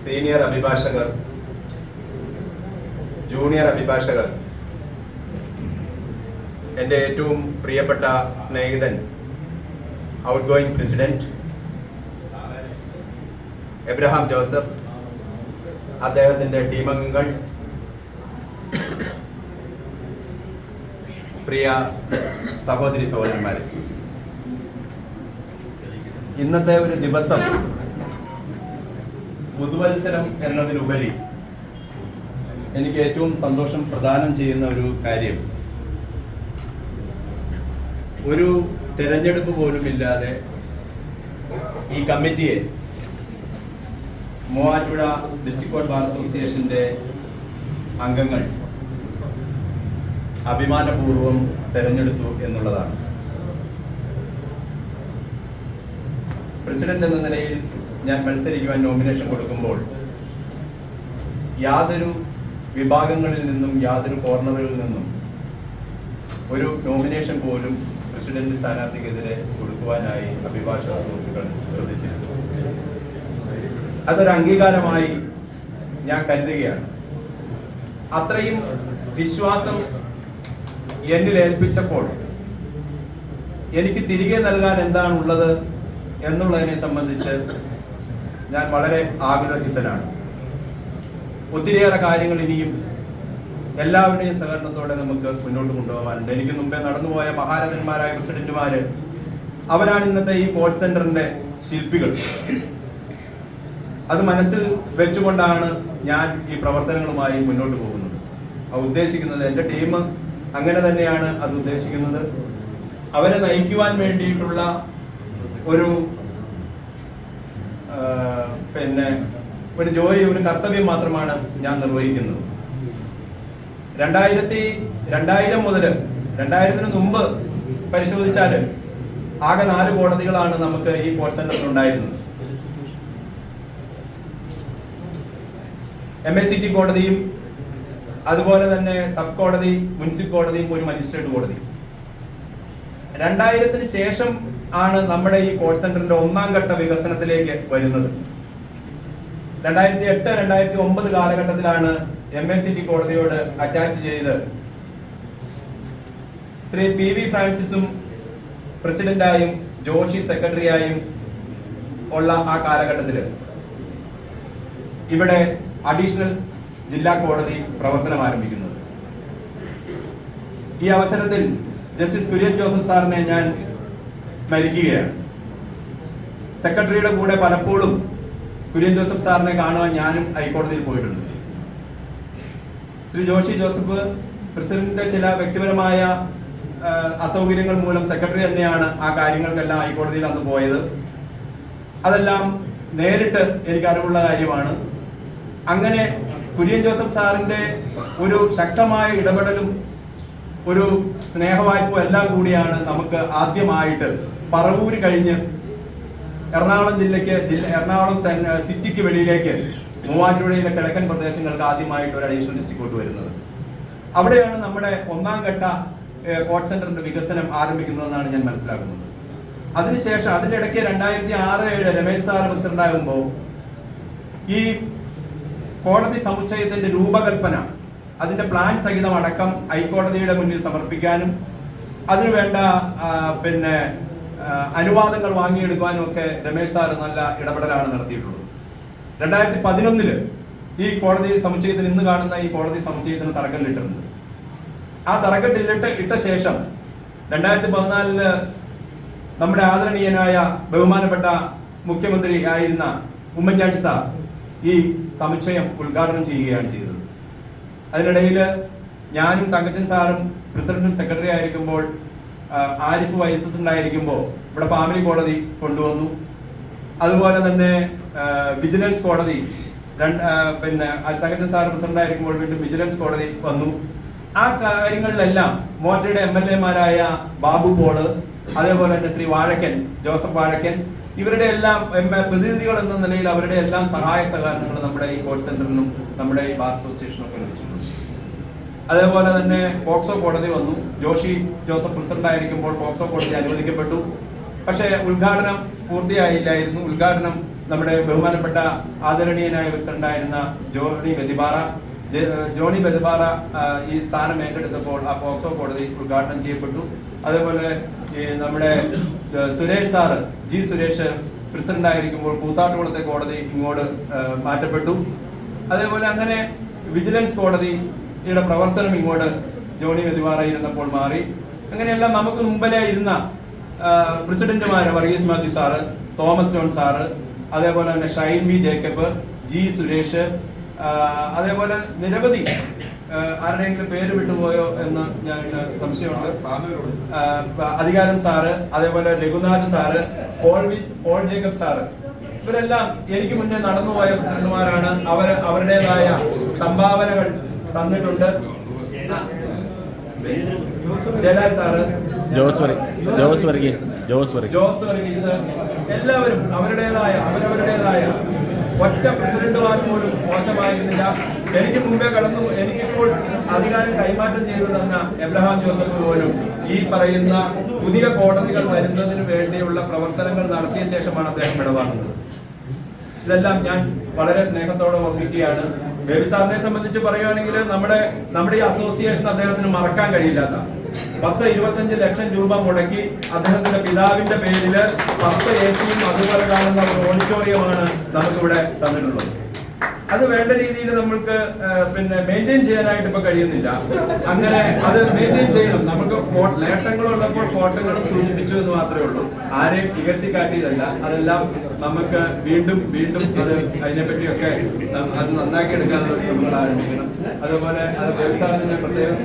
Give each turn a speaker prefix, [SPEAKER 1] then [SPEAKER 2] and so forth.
[SPEAKER 1] Senior അഭിഭാഷകർ, junior അഭിഭാഷകർ, എൻ്റെ ഏറ്റവും പ്രിയപ്പെട്ട സ്നേഹിതൻ out going president Abraham Joseph, അദ്ദേഹത്തിൻ്റെ ടീമംഗങ്ങൾ, പ്രിയ സഹോദരി സഹോദരന്മാരെ, ഇന്നത്തെ ഒരു ദിവസം പുതുവത്സരം എന്നതിലുപരി എനിക്ക് ഏറ്റവും സന്തോഷം പ്രദാനം ചെയ്യുന്ന ഒരു കാര്യം, ഒരു തെരഞ്ഞെടുപ്പ് പോലും ഇല്ലാതെ ഈ കമ്മിറ്റിയെ മൂവാറ്റുപുഴ ഡിസ്ട്രിക്ട് കോർട്ട് ബാർ അസോസിയേഷന്റെ അംഗങ്ങൾ അഭിമാനപൂർവ്വം തെരഞ്ഞെടുത്തു എന്നുള്ളതാണ്. പ്രസിഡന്റ് എന്ന നിലയിൽ ഞാൻ മത്സരിക്കുവാൻ നോമിനേഷൻ കൊടുക്കുമ്പോൾ യാതൊരു വിഭാഗങ്ങളിൽ നിന്നും യാതൊരു കോർണറുകളിൽ നിന്നും ഒരു നോമിനേഷൻ പോലും പ്രസിഡന്റ് സ്ഥാനാർത്ഥിക്കെതിരെ കൊടുക്കുവാനായി അഭിഭാഷക സുഹൃത്തുക്കൾ ശ്രദ്ധിച്ചിരുന്നു. അതൊരു അംഗീകാരമായി ഞാൻ കരുതുകയാണ്. അത്രയും വിശ്വാസം എന്നിൽ ഏൽപ്പിച്ചപ്പോൾ എനിക്ക് തിരികെ നൽകാൻ എന്താണുള്ളത് എന്നുള്ളതിനെ സംബന്ധിച്ച് ഞാൻ വളരെ ആകുലചിത്തനാണ്. ഒത്തിരിയേറെ കാര്യങ്ങൾ ഇനിയും എല്ലാവരുടെയും സഹകരണത്തോടെ നമുക്ക് മുന്നോട്ട് കൊണ്ടുപോകാനുണ്ട്. എനിക്ക് മുമ്പേ നടന്നുപോയ മഹാരഥന്മാരായ പ്രസിഡന്റുമാര്, അവരാണ് ഇന്നത്തെ ഈ കോർട്ട് സെന്ററിന്റെ ശില്പികൾ. അത് മനസ്സിൽ വെച്ചുകൊണ്ടാണ് ഞാൻ ഈ പ്രവർത്തനങ്ങളുമായി മുന്നോട്ട് പോകുന്നത്. ഉദ്ദേശിക്കുന്നത്, എൻ്റെ ടീം അങ്ങനെ തന്നെയാണ് അത് ഉദ്ദേശിക്കുന്നത്. അവരെ നയിക്കുവാൻ വേണ്ടിയിട്ടുള്ള ഒരു ഒരു ജോലി, ഒരു കർത്തവ്യം മാത്രമാണ് ഞാൻ നിർവഹിക്കുന്നത്. 2000 മുതൽ 2000 മുമ്പ് പരിശോധിച്ചാൽ ആകെ 4 കോടതികളാണ് നമുക്ക് ഈ കോർട്ട് സെന്ററിൽ ഉണ്ടായിരുന്നത്. MACT കോടതിയും അതുപോലെ തന്നെ സബ് കോടതി, മുനിസിപ്പൽ കോടതിയും ഒരു മജിസ്ട്രേറ്റ് കോടതിയും. 2000 ശേഷം ആണ് നമ്മുടെ ഈ കോർട്ട് സെന്ററിന്റെ 1ാം ഘട്ട വികസനത്തിലേക്ക് വരുന്നത്. 2008-2009 കാലഘട്ടത്തിലാണ് MACT കോടതിയോട് അറ്റാച്ച് ചെയ്ത് ശ്രീ PV ഫ്രാൻസിസും പ്രസിഡന്റായും ജോഷി സെക്രട്ടറിയായും ഉള്ള ആ കാലഘട്ടത്തിൽ ഇവിടെ അഡീഷണൽ ജില്ലാ കോടതി പ്രവർത്തനം ആരംഭിക്കുന്നത്. ഈ അവസരത്തിൽ ജസ്റ്റിസ് കുര്യൻ ജോസഫ് സാറിനെ ഞാൻ സ്മരിക്കുകയാണ്. സെക്രട്ടറിയുടെ കൂടെ പലപ്പോഴും കുര്യൻ ജോസഫ് സാറിനെ കാണുവാൻ ഞാനും ഹൈക്കോടതിയിൽ പോയിട്ടുണ്ട്. ശ്രീ ജോഷി ജോസഫ് പ്രസിഡന്റിന്റെ ചില വ്യക്തിപരമായ അസൗകര്യങ്ങൾ മൂലം സെക്രട്ടറി തന്നെയാണ് ആ കാര്യങ്ങൾക്കെല്ലാം ഹൈക്കോടതിയിൽ അന്ന് പോയത്. അതെല്ലാം നേരിട്ട് എനിക്ക് അറിവുള്ള കാര്യമാണ്. അങ്ങനെ കുര്യൻ ജോസഫ് സാറിന്റെ ഒരു ശക്തമായ ഇടപെടലും ഒരു സ്നേഹവായ്പും എല്ലാം കൂടിയാണ് നമുക്ക് ആദ്യമായിട്ട് പറവൂര് കഴിഞ്ഞ് എറണാകുളം എറണാകുളം സിറ്റിക്ക് വെളിയിലേക്ക് മൂവാറ്റുപുഴയിലെ കിഴക്കൻ പ്രദേശങ്ങൾക്ക് ആദ്യമായിട്ട് ഒരു അഡീഷണൽ ഡിസ്ട്രിക്ട് കോർട്ട് വരുന്നത്. അവിടെയാണ് നമ്മുടെ 1ാം ഘട്ട കോർട്ട് സെന്ററിന്റെ വികസനം ആരംഭിക്കുന്നതെന്നാണ് ഞാൻ മനസ്സിലാക്കുന്നത്. അതിനുശേഷം അതിന്റെ ഇടയ്ക്ക് 2006-07 രമേശ് സാർ പ്രസിഡന്റ് ആകുമ്പോൾ ഈ കോടതി സമുച്ചയത്തിന്റെ രൂപകൽപ്പന, അതിന്റെ പ്ലാൻ സഹിതം അടക്കം ഹൈക്കോടതിയുടെ മുന്നിൽ സമർപ്പിക്കാനും അതിനുവേണ്ട അനുവാദങ്ങൾ വാങ്ങിയെടുക്കാനും ഒക്കെ രമേശ് സാർ നല്ല ഇടപെടലാണ് നടത്തിയിട്ടുള്ളത്. 2011 ഈ കോടതി സമുച്ചയത്തിന്, ഇന്ന് കാണുന്ന ഈ കോടതി സമുച്ചയത്തിന് തറക്കല്ലിട്ടിട്ടുണ്ട്. ആ തറക്കല്ലിട്ട ശേഷം 2014 നമ്മുടെ ആദരണീയനായ ബഹുമാനപ്പെട്ട മുഖ്യമന്ത്രി ആയിരുന്ന ഉമ്മൻചാണ്ടി സാർ ഈ സമുച്ചയം ഉദ്ഘാടനം ചെയ്യുകയാണ് ചെയ്തത്. അതിനിടയിൽ ഞാനും തങ്കച്ചൻ സാറും പ്രസിഡന്റും സെക്രട്ടറി ആയിരിക്കുമ്പോൾ, ആരിഫ് വൈസ് പ്രസിഡന്റ് ആയിരിക്കുമ്പോൾ ഇവിടെ ഫാമിലി കോടതി കൊണ്ടുവന്നു. അതുപോലെ തന്നെ വിജിലൻസ് കോടതി, തങ്കച്ചൻ സാർ പ്രസിഡന്റ് ആയിരിക്കുമ്പോൾ വീണ്ടും വിജിലൻസ് കോടതി വന്നു. ആ കാര്യങ്ങളിലെല്ലാം മോറ്റയുടെ MLA-മാരായ ബാബു പോള്, അതേപോലെ തന്നെ ശ്രീ വാഴക്കൻ, ജോസഫ് വാഴക്കൻ, ഇവരുടെ എല്ലാം പ്രതിനിധികൾ എന്ന നിലയിൽ അവരുടെ എല്ലാം സഹായ സഹകരണങ്ങൾ നമ്മുടെ ഈ കോർട്ട് സെന്ററിനും നമ്മുടെ ഈ ബാർ അസോസിയേഷനൊക്കെ ലഭിച്ചിട്ടുണ്ട്. അതേപോലെ തന്നെ പോക്സോ കോടതി വന്നു. ജോഷി ജോസഫ് പ്രസിഡന്റ് ആയിരിക്കുമ്പോൾ പോക്സോ കോടതി അനുവദിക്കപ്പെട്ടു. പക്ഷേ ഉദ്ഘാടനം പൂർത്തിയായില്ലായിരുന്നു. ഉദ്ഘാടനം നമ്മുടെ ബഹുമാനപ്പെട്ട ആദരണീയനായ പ്രസിഡന്റായിരുന്ന ജോണി ബെദിപാറ ഈ സ്ഥാനം ഏറ്റെടുത്തപ്പോൾ ആ പോക്സോ കോടതി ഉദ്ഘാടനം ചെയ്യപ്പെട്ടു. അതേപോലെ നമ്മുടെ സുരേഷ് പ്രസിഡന്റ് ആയിരിക്കുമ്പോൾ കൂത്താട്ടുകുളത്തെ കോടതി ഇങ്ങോട്ട് മാറ്റപ്പെട്ടു. അതേപോലെ അങ്ങനെ വിജിലൻസ് കോടതിയുടെ പ്രവർത്തനം ഇങ്ങോട്ട് ജോണി ബെദിപാറ ഇരുന്നപ്പോൾ മാറി. അങ്ങനെയെല്ലാം നമുക്ക് മുമ്പിലേ ഇരുന്ന പ്രസിഡന്റുമാര് വർഗീസ് മാത്യു സാറ്, തോമസ് ജോൺ സാറ്, അതേപോലെ തന്നെ ഷൈൻ ബി ജേക്കബ്, ജി സുരേഷ്, അതേപോലെ നിരവധി ആരുടെയെങ്കിലും പേര് വിട്ടുപോയോ എന്ന് ഞാൻ സംശയമുണ്ട്. അധികാരം സാറ്, അതേപോലെ Raghunath sir, Paul Jacob sir, ഇവരെല്ലാം എനിക്ക് മുന്നേ നടന്നുപോയ പ്രസിഡന്റുമാരാണ്. അവരുടേതായ സംഭാവനകൾ തന്നിട്ടുണ്ട്. ജലാൽ സാറ്, ജോസ് വർഗീസ്, എല്ലാവരും അവരവരുടേതായ ഒറ്റ പ്രസിഡന്റുമാർ പോലും മോശമായിരുന്നില്ല. എനിക്ക് മുമ്പേ എനിക്കിപ്പോൾ അധികാരം കൈമാറ്റം ചെയ്തു തന്ന എബ്രഹാം ജോസഫ് പോലും ഈ പറയുന്ന പുതിയ കോടതികൾ വരുന്നതിന് വേണ്ടിയുള്ള പ്രവർത്തനങ്ങൾ നടത്തിയ ശേഷമാണ് അദ്ദേഹം വിടവാങ്ങുന്നത്. ഇതെല്ലാം ഞാൻ വളരെ സ്നേഹത്തോടെ ഓർമ്മിക്കുകയാണ്. ബേബി സാറിനെ സംബന്ധിച്ച് പറയുകയാണെങ്കിൽ നമ്മുടെ ഈ അസോസിയേഷൻ അദ്ദേഹത്തിന് മറക്കാൻ കഴിയില്ലാത്ത 10-25 ലക്ഷം രൂപ മുടക്കി അദ്ദേഹത്തിന്റെ പിതാവിന്റെ പേരില് 10 AC-യും അതുപോലെ കാണുന്ന ഒരു ഓഡിറ്റോറിയമാണ് നമുക്കിവിടെ തന്നിട്ടുള്ളത്. അത് വേണ്ട രീതിയിൽ നമ്മൾക്ക് മെയിൻറ്റെയിൻ ചെയ്യാനായിട്ട് ഇപ്പൊ കഴിയുന്നില്ല. അങ്ങനെ അത് മെയിൻറ്റെയിൻ ചെയ്യണം. നമുക്ക് നേട്ടങ്ങളുള്ളപ്പോൾ കോട്ടങ്ങളും സൂചിപ്പിച്ചു എന്ന് മാത്രമേ ഉള്ളൂ. ആരെയും ഇകഴ്ത്തി കാട്ടിയതല്ല. അതെല്ലാം നമുക്ക് വീണ്ടും അത് അതിനെപ്പറ്റിയൊക്കെ അത് നന്നാക്കി എടുക്കാനുള്ള ശ്രമങ്ങൾ ആരംഭിക്കണം. അതുപോലെ അത് വ്യവസായത്തിന് പ്രത്യേകം